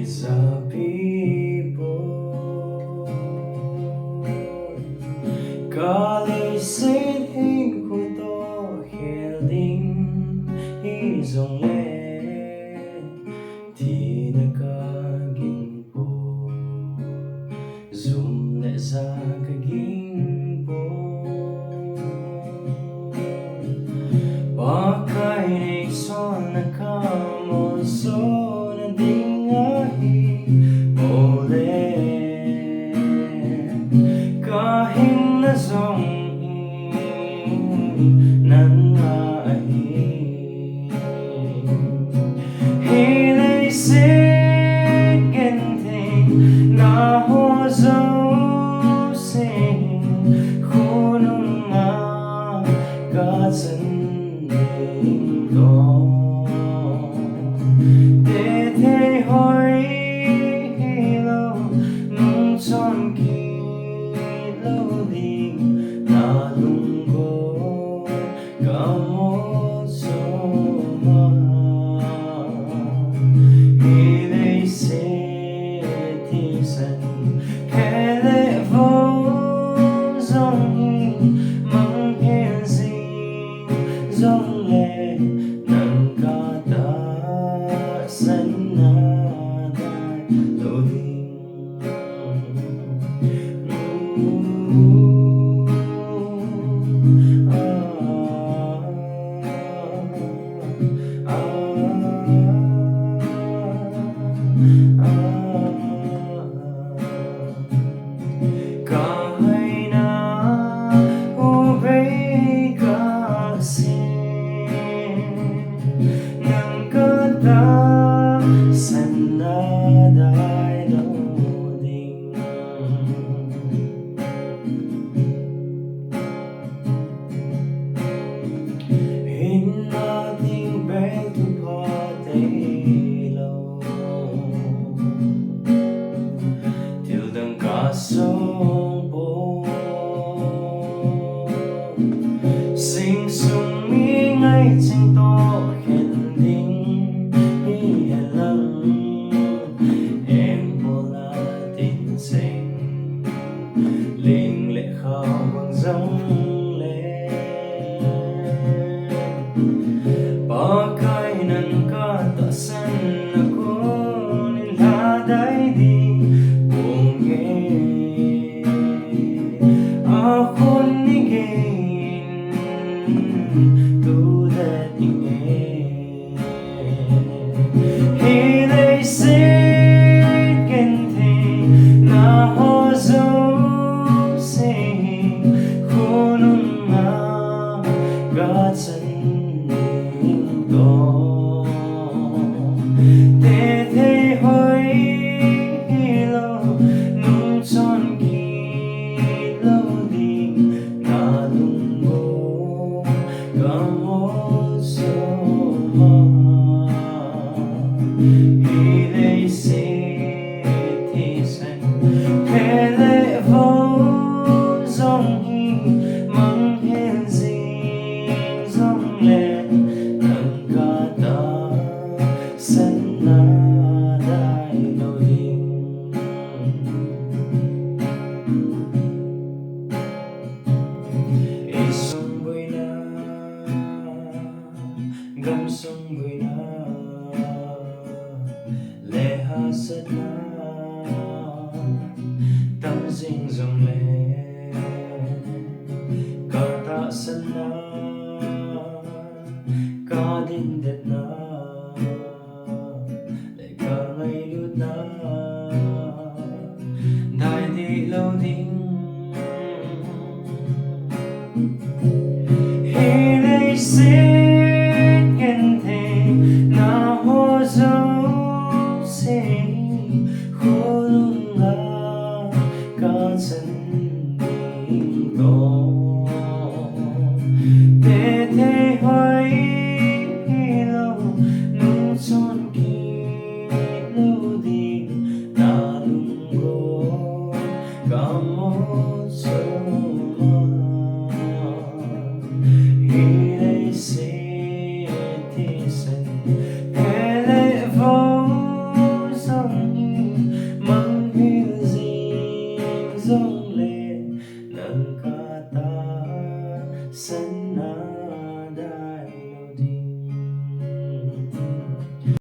a people Kali xin hình của tôi hiểu đình hi dòng lệ thì đã có kinh phố zoom lại ra cái kinh phố ba cái này son là cả một số là tiếng ai ô lệ có hình là dòng nắng ai hi lấy xếp kén thình na hoa dấu sinh khu nung ngã cả dân đình đó để thế hỏi lâu nung tròn kỳ lâu đi na lung cô cả một số mà hi lấy xếp thì sân kẻ lệ vô dòng hình mang hiền gì dòng lệ nâng ca ta sân na đại lộ đình Kahit na ubay kasin ng katasan na dahil loading Hinna Thingpel Lenchung Haokip sinh sung mi ngay trên to khen đình hi lăng em vô là tin sinh linh lệ khao bằng dòng lệ ba cái nâng ca ta sân là cô nên là đại đi buông nghe khôn đi tu that in he they say can thing na ho zo say khunung ma ga chân to te te hoi lo nung chon ki lo đi na lung go ga một số mà hi lấy xếp thì sân kẻ lệ vô dòng hi mang hiền gì dòng lệ nâng ca ta sân na đại lộ đình sông bơi na gam sông bơi na lệ ha sét na tâm dinh dòng lệ ca ta sân na ca din đất na lệ ca ngay lút na đại đi lâu đình hi lấy xếp kén thình na hoa dấu sinh khu lung ngã cả dân đình đó để thế hỏi lâu nung tròn kỳ lâu đi na lung cô cả một số mà